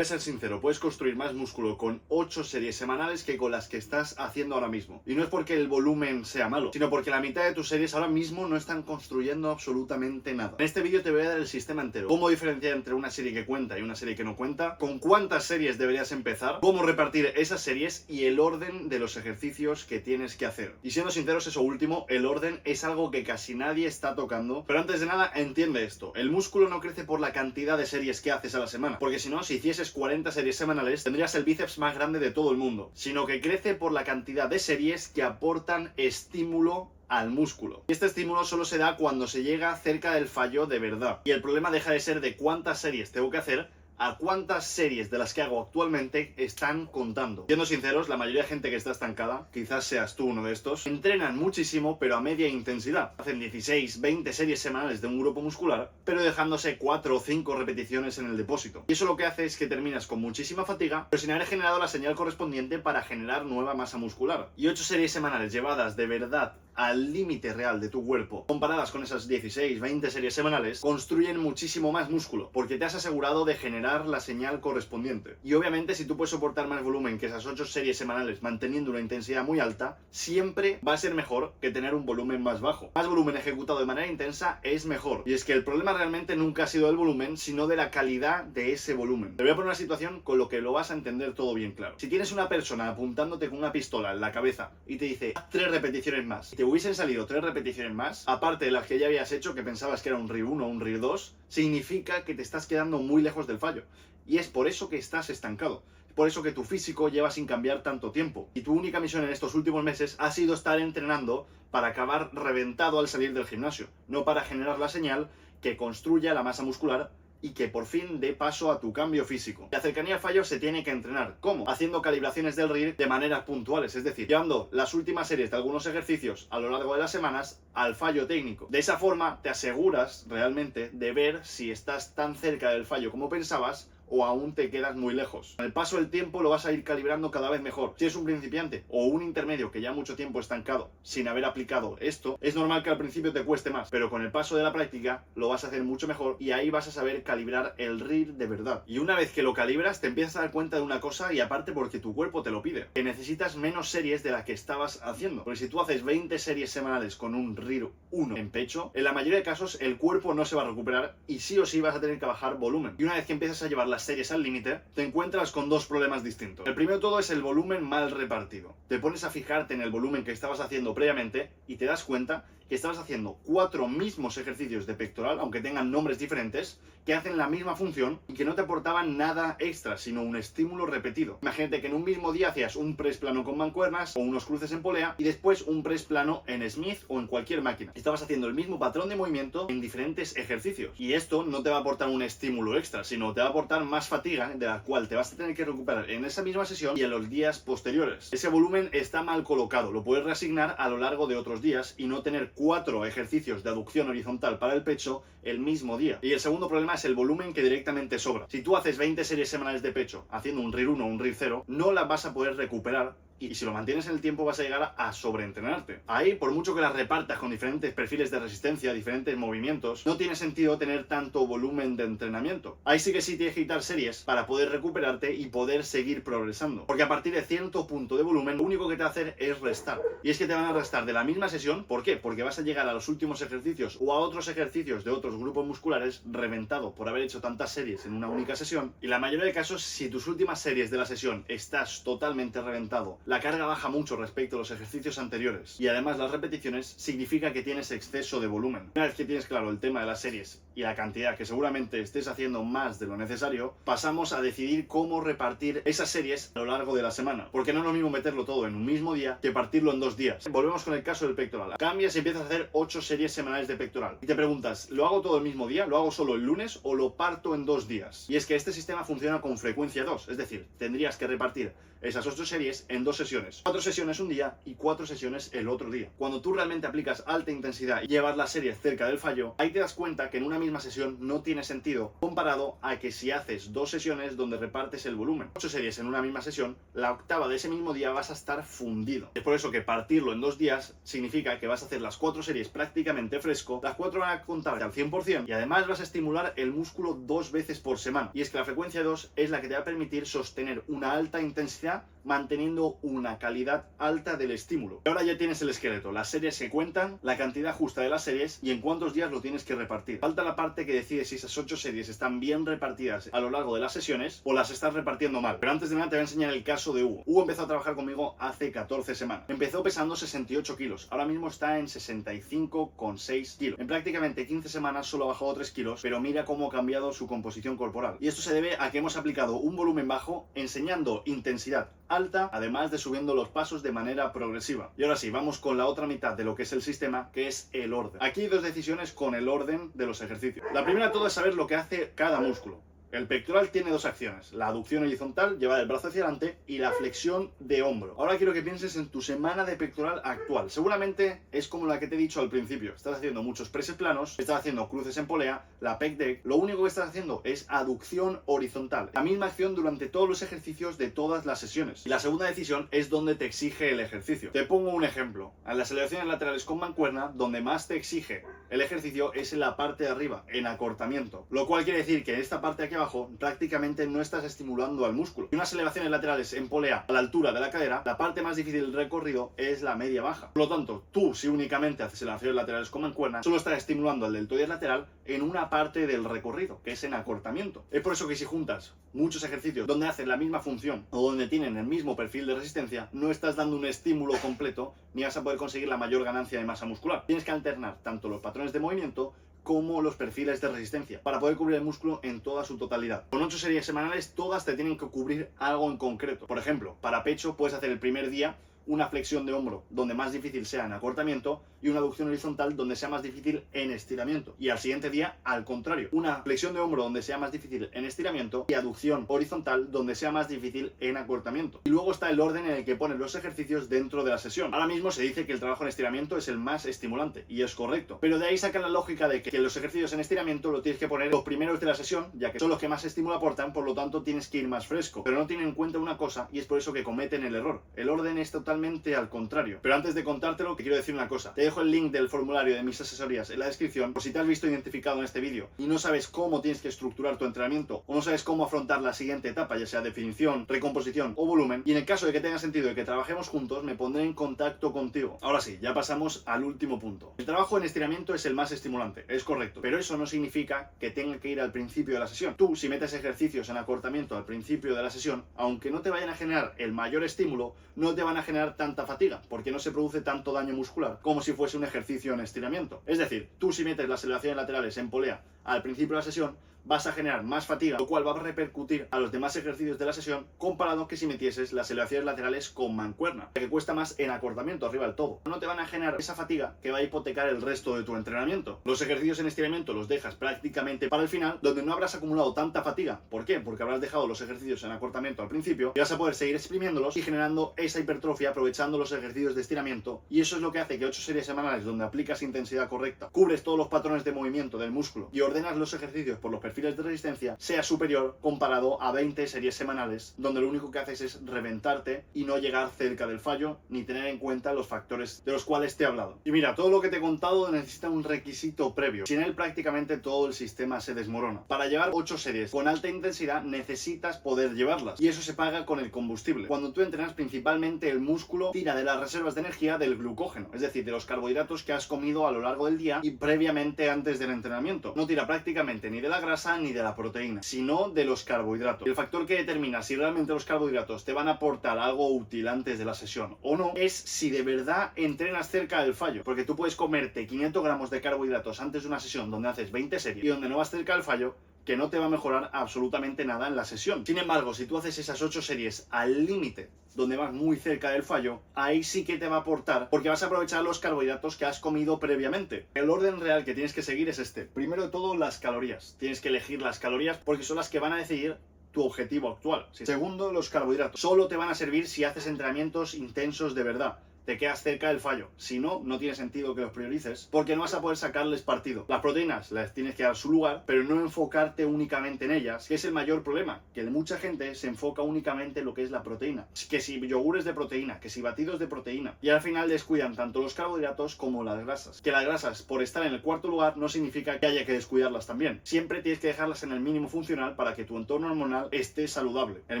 Voy a ser sincero, puedes construir más músculo con 8 series semanales que con las que estás haciendo ahora mismo. Y no es porque el volumen sea malo, sino porque la mitad de tus series ahora mismo no están construyendo absolutamente nada. En este vídeo te voy a dar el sistema entero. Cómo diferenciar entre una serie que cuenta y una serie que no cuenta, con cuántas series deberías empezar, cómo repartir esas series y el orden de los ejercicios que tienes que hacer. Y siendo sinceros, eso último, el orden es algo que casi nadie está tocando. Pero antes de nada, entiende esto. El músculo no crece por la cantidad de series que haces a la semana. Porque si no, si hicieses 40 series semanales, tendrías el bíceps más grande de todo el mundo, sino que crece por la cantidad de series que aportan estímulo al músculo. Y este estímulo solo se da cuando se llega cerca del fallo de verdad. Y el problema deja de ser de cuántas series tengo que hacer a cuántas series de las que hago actualmente están contando. Siendo sinceros, la mayoría de gente que está estancada, quizás seas tú uno de estos, entrenan muchísimo pero a media intensidad. Hacen 16, 20 series semanales de un grupo muscular, pero dejándose 4 o 5 repeticiones en el depósito. Y eso lo que hace es que terminas con muchísima fatiga, pero sin haber generado la señal correspondiente para generar nueva masa muscular. Y 8 series semanales llevadas de verdad al límite real de tu cuerpo, comparadas con esas 16, 20 series semanales, construyen muchísimo más músculo, porque te has asegurado de generar la señal correspondiente. Y obviamente, si tú puedes soportar más volumen que esas 8 series semanales manteniendo una intensidad muy alta, siempre va a ser mejor que tener un volumen más bajo. Más volumen ejecutado de manera intensa es mejor. Y es que el problema realmente nunca ha sido del volumen, sino de la calidad de ese volumen. Te voy a poner una situación con lo que lo vas a entender todo bien claro. Si tienes una persona apuntándote con una pistola en la cabeza y te dice, haz 3 repeticiones más, y te hubiesen salido 3 repeticiones más, aparte de las que ya habías hecho, que pensabas que era un RIR 1 o un RIR 2, significa que te estás quedando muy lejos del fallo. Y es por eso que estás estancado. Es por eso que tu físico lleva sin cambiar tanto tiempo. Y tu única misión en estos últimos meses ha sido estar entrenando para acabar reventado al salir del gimnasio, no para generar la señal que construya la masa muscular y que por fin dé paso a tu cambio físico. La cercanía al fallo se tiene que entrenar. ¿Cómo? Haciendo calibraciones del RIR de maneras puntuales, es decir, llevando las últimas series de algunos ejercicios a lo largo de las semanas al fallo técnico. De esa forma te aseguras realmente de ver si estás tan cerca del fallo como pensabas o aún te quedas muy lejos. Con el paso del tiempo lo vas a ir calibrando cada vez mejor. Si eres un principiante o un intermedio que ya mucho tiempo estancado sin haber aplicado esto, es normal que al principio te cueste más, pero con el paso de la práctica lo vas a hacer mucho mejor y ahí vas a saber calibrar el RIR de verdad. Y una vez que lo calibras te empiezas a dar cuenta de una cosa, y aparte porque tu cuerpo te lo pide, que necesitas menos series de las que estabas haciendo. Porque si tú haces 20 series semanales con un RIR 1 en pecho, en la mayoría de casos el cuerpo no se va a recuperar y sí o sí vas a tener que bajar volumen. Y una vez que empiezas a llevar las series al límite, te encuentras con dos problemas distintos. El primero de todo es el volumen mal repartido. Te pones a fijarte en el volumen que estabas haciendo previamente y te das cuenta que estabas haciendo 4 mismos ejercicios de pectoral, aunque tengan nombres diferentes, que hacen la misma función y que no te aportaban nada extra, sino un estímulo repetido. Imagínate que en un mismo día hacías un press plano con mancuernas o unos cruces en polea y después un press plano en Smith o en cualquier máquina. Estabas haciendo el mismo patrón de movimiento en diferentes ejercicios. Y esto no te va a aportar un estímulo extra, sino te va a aportar más fatiga, de la cual te vas a tener que recuperar en esa misma sesión y en los días posteriores. Ese volumen está mal colocado, lo puedes reasignar a lo largo de otros días y no tener 4 ejercicios de aducción horizontal para el pecho el mismo día. Y el segundo problema es el volumen que directamente sobra. Si tú haces 20 series semanales de pecho haciendo un RIR 1 o un RIR 0, no las vas a poder recuperar. Y si lo mantienes en el tiempo vas a llegar a sobreentrenarte. Ahí, por mucho que las repartas con diferentes perfiles de resistencia, diferentes movimientos, no tiene sentido tener tanto volumen de entrenamiento. Ahí sí que sí tienes que quitar series para poder recuperarte y poder seguir progresando. Porque a partir de cierto punto de volumen, lo único que te va a hacer es restar. Y es que te van a restar de la misma sesión. ¿Por qué? Porque vas a llegar a los últimos ejercicios o a otros ejercicios de otros grupos musculares reventado por haber hecho tantas series en una única sesión. Y la mayoría de casos, si tus últimas series de la sesión estás totalmente reventado, la carga baja mucho respecto a los ejercicios anteriores y además las repeticiones significa que tienes exceso de volumen. Una vez que tienes claro el tema de las series y la cantidad, que seguramente estés haciendo más de lo necesario, pasamos a decidir cómo repartir esas series a lo largo de la semana, porque no es lo mismo meterlo todo en un mismo día que partirlo en 2 días. Volvemos con el caso del pectoral. Cambias y empiezas a hacer 8 series semanales de pectoral y te preguntas, ¿lo hago todo el mismo día? ¿Lo hago solo el lunes o lo parto en 2 días? Y es que este sistema funciona con frecuencia 2, es decir, tendrías que repartir esas 8 series en 2 sesiones. 4 sesiones un día y 4 sesiones el otro día. Cuando tú realmente aplicas alta intensidad y llevas la serie cerca del fallo, ahí te das cuenta que en una misma sesión no tiene sentido comparado a que si haces 2 sesiones donde repartes el volumen. 8 series en una misma sesión, la octava de ese mismo día vas a estar fundido. Es por eso que partirlo en 2 días significa que vas a hacer las 4 series prácticamente fresco, las 4 van a contar al 100% y además vas a estimular el músculo 2 veces por semana. Y es que la frecuencia 2 es la que te va a permitir sostener una alta intensidad manteniendo una calidad alta del estímulo. Ahora ya tienes el esqueleto, las series se cuentan, la cantidad justa de las series y en cuántos días lo tienes que repartir. Falta la parte que decide si esas 8 series están bien repartidas a lo largo de las sesiones o las estás repartiendo mal. Pero antes de nada te voy a enseñar el caso de Hugo. Hugo empezó a trabajar conmigo hace 14 semanas. Empezó pesando 68 kilos, ahora mismo está en 65,6 kilos. En prácticamente 15 semanas solo ha bajado 3 kilos, pero mira cómo ha cambiado su composición corporal. Y esto se debe a que hemos aplicado un volumen bajo, enseñando intensidad alta, además de subiendo los pasos de manera progresiva. Y ahora sí, vamos con la otra mitad de lo que es el sistema, que es el orden. Aquí hay 2 decisiones con el orden de los ejercicios. La primera de todo es saber lo que hace cada músculo. El pectoral tiene 2 acciones, la aducción horizontal, llevar el brazo hacia adelante, y la flexión de hombro. Ahora quiero que pienses en tu semana de pectoral actual. Seguramente es como la que te he dicho al principio. Estás haciendo muchos presses planos, estás haciendo cruces en polea, la pec deck. Lo único que estás haciendo es aducción horizontal. La misma acción durante todos los ejercicios de todas las sesiones. Y la segunda decisión es donde te exige el ejercicio. Te pongo un ejemplo. En las elevaciones laterales con mancuerna, donde más te exige el ejercicio es en la parte de arriba, en acortamiento. Lo cual quiere decir que en esta parte de aquí abajo prácticamente no estás estimulando al músculo. Y unas elevaciones laterales en polea a la altura de la cadera, la parte más difícil del recorrido es la media baja. Por lo tanto, tú si únicamente haces elevaciones laterales con mancuerna, solo estás estimulando al deltoides lateral en una parte del recorrido, que es en acortamiento. Es por eso que si juntas muchos ejercicios donde hacen la misma función o donde tienen el mismo perfil de resistencia, no estás dando un estímulo completo ni vas a poder conseguir la mayor ganancia de masa muscular. Tienes que alternar tanto los patrones de movimiento como los perfiles de resistencia para poder cubrir el músculo en toda su totalidad. Con 8 series semanales todas te tienen que cubrir algo en concreto. Por ejemplo, para pecho puedes hacer el primer día una flexión de hombro donde más difícil sea en acortamiento y una aducción horizontal donde sea más difícil en estiramiento. Y al siguiente día, al contrario, una flexión de hombro donde sea más difícil en estiramiento y aducción horizontal donde sea más difícil en acortamiento. Y luego está el orden en el que pones los ejercicios dentro de la sesión. Ahora mismo se dice que el trabajo en estiramiento es el más estimulante y es correcto, pero de ahí sacan la lógica de que los ejercicios en estiramiento lo tienes que poner los primeros de la sesión, ya que son los que más estímulo aportan, por lo tanto tienes que ir más fresco. Pero no tienen en cuenta una cosa y es por eso que cometen el error. El orden es totalmente al contrario. Pero antes de contártelo, te quiero decir una cosa. Te dejo el link del formulario de mis asesorías en la descripción por si te has visto identificado en este vídeo y no sabes cómo tienes que estructurar tu entrenamiento o no sabes cómo afrontar la siguiente etapa, ya sea definición, recomposición o volumen. Y en el caso de que tenga sentido y que trabajemos juntos, me pondré en contacto contigo. Ahora sí, ya pasamos al último punto. El trabajo en estiramiento es el más estimulante, es correcto, pero eso no significa que tenga que ir al principio de la sesión. Tú, si metes ejercicios en acortamiento al principio de la sesión, aunque no te vayan a generar el mayor estímulo, no te van a generar tanta fatiga, porque no se produce tanto daño muscular como si fuese un ejercicio en estiramiento. Es decir, tú si metes las elevaciones laterales en polea al principio de la sesión, vas a generar más fatiga, lo cual va a repercutir a los demás ejercicios de la sesión comparado que si metieses las elevaciones laterales con mancuerna, que cuesta más en acortamiento arriba del todo. No te van a generar esa fatiga que va a hipotecar el resto de tu entrenamiento. Los ejercicios en estiramiento los dejas prácticamente para el final, donde no habrás acumulado tanta fatiga. ¿Por qué? Porque habrás dejado los ejercicios en acortamiento al principio y vas a poder seguir exprimiéndolos y generando esa hipertrofia aprovechando los ejercicios de estiramiento, y eso es lo que hace que 8 series semanales donde aplicas intensidad correcta, cubres todos los patrones de movimiento del músculo y ordenas los ejercicios por los perfiles de resistencia, sea superior comparado a 20 series semanales donde lo único que haces es reventarte y no llegar cerca del fallo ni tener en cuenta los factores de los cuales te he hablado. Y mira, todo lo que te he contado necesita un requisito previo. Sin él prácticamente todo el sistema se desmorona. Para llevar 8 series con alta intensidad necesitas poder llevarlas y eso se paga con el combustible. Cuando tú entrenas, principalmente el músculo tira de las reservas de energía del glucógeno, es decir, de los carbohidratos que has comido a lo largo del día y previamente antes del entrenamiento. No tira prácticamente ni de la grasa ni de la proteína, sino de los carbohidratos. El factor que determina si realmente los carbohidratos te van a aportar algo útil antes de la sesión o no es si de verdad entrenas cerca del fallo, porque tú puedes comerte 500 gramos de carbohidratos antes de una sesión donde haces 20 series y donde no vas cerca del fallo, que no te va a mejorar absolutamente nada en la sesión. Sin embargo, si tú haces esas 8 series al límite, donde vas muy cerca del fallo, ahí sí que te va a aportar, porque vas a aprovechar los carbohidratos que has comido previamente. El orden real que tienes que seguir es este. Primero de todo, las calorías. Tienes que elegir las calorías porque son las que van a decidir tu objetivo actual. Segundo, los carbohidratos. Solo te van a servir si haces entrenamientos intensos de verdad. Te quedas cerca del fallo. Si no, no tiene sentido que los priorices porque no vas a poder sacarles partido. Las proteínas les tienes que dar su lugar, pero no enfocarte únicamente en ellas, que es el mayor problema, que mucha gente se enfoca únicamente en lo que es la proteína. Que si yogures de proteína, que si batidos de proteína, y al final descuidan tanto los carbohidratos como las grasas. Que las grasas, por estar en el cuarto lugar, no significa que haya que descuidarlas también. Siempre tienes que dejarlas en el mínimo funcional para que tu entorno hormonal esté saludable. El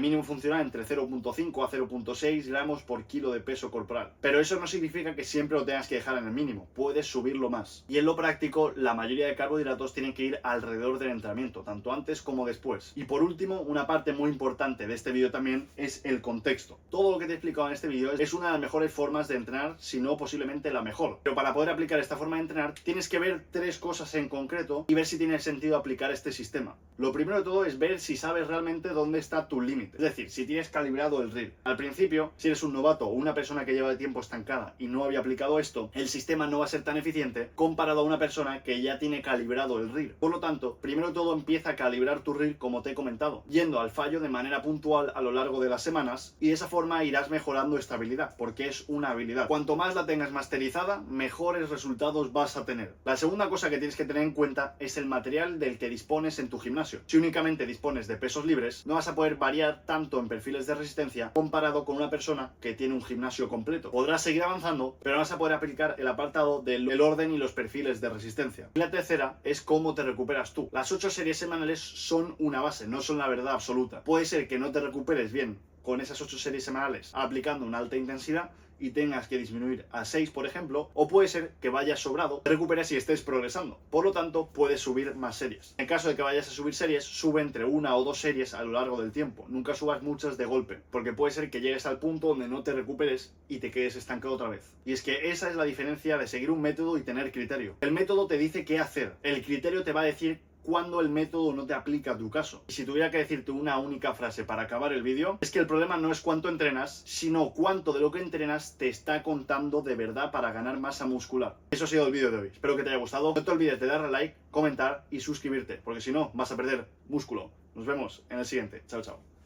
mínimo funcional entre 0,5 a 0,6 gramos por kilo de peso corporal. Pero eso no significa que siempre lo tengas que dejar en el mínimo, puedes subirlo más. Y en lo práctico, la mayoría de carbohidratos tienen que ir alrededor del entrenamiento, tanto antes como después. Y por último, una parte muy importante de este vídeo también es el contexto. Todo lo que te he explicado en este vídeo es una de las mejores formas de entrenar, si no posiblemente la mejor. Pero para poder aplicar esta forma de entrenar, tienes que ver 3 cosas en concreto y ver si tiene sentido aplicar este sistema. Lo primero de todo es ver si sabes realmente dónde está tu límite. Es decir, si tienes calibrado el RIR. Al principio, si eres un novato o una persona que lleva de tiempo estancada y no había aplicado esto, el sistema no va a ser tan eficiente comparado a una persona que ya tiene calibrado el RIR. Por lo tanto, primero de todo empieza a calibrar tu RIR como te he comentado, yendo al fallo de manera puntual a lo largo de las semanas y de esa forma irás mejorando estabilidad, porque es una habilidad. Cuanto más la tengas masterizada, mejores resultados vas a tener. La segunda cosa que tienes que tener en cuenta es el material del que dispones en tu gimnasio. Si únicamente dispones de pesos libres, no vas a poder variar tanto en perfiles de resistencia comparado con una persona que tiene un gimnasio completo. Podrás seguir avanzando, pero no vas a poder aplicar el apartado del orden y los perfiles de resistencia. Y la tercera es cómo te recuperas tú. Las 8 series semanales son una base, no son la verdad absoluta. Puede ser que no te recuperes bien con esas 8 series semanales aplicando una alta intensidad y tengas que disminuir a 6, por ejemplo, o puede ser que vayas sobrado, te recuperes y estés progresando. Por lo tanto, puedes subir más series. En caso de que vayas a subir series, sube entre 1 o 2 series a lo largo del tiempo. Nunca subas muchas de golpe, porque puede ser que llegues al punto donde no te recuperes y te quedes estancado otra vez. Y es que esa es la diferencia de seguir un método y tener criterio. El método te dice qué hacer, el criterio te va a decir cuando el método no te aplica a tu caso. Y si tuviera que decirte una única frase para acabar el vídeo, es que el problema no es cuánto entrenas, sino cuánto de lo que entrenas te está contando de verdad para ganar masa muscular. Eso ha sido el vídeo de hoy. Espero que te haya gustado. No te olvides de darle like, comentar y suscribirte, porque si no vas a perder músculo. Nos vemos en el siguiente. Chao, chao.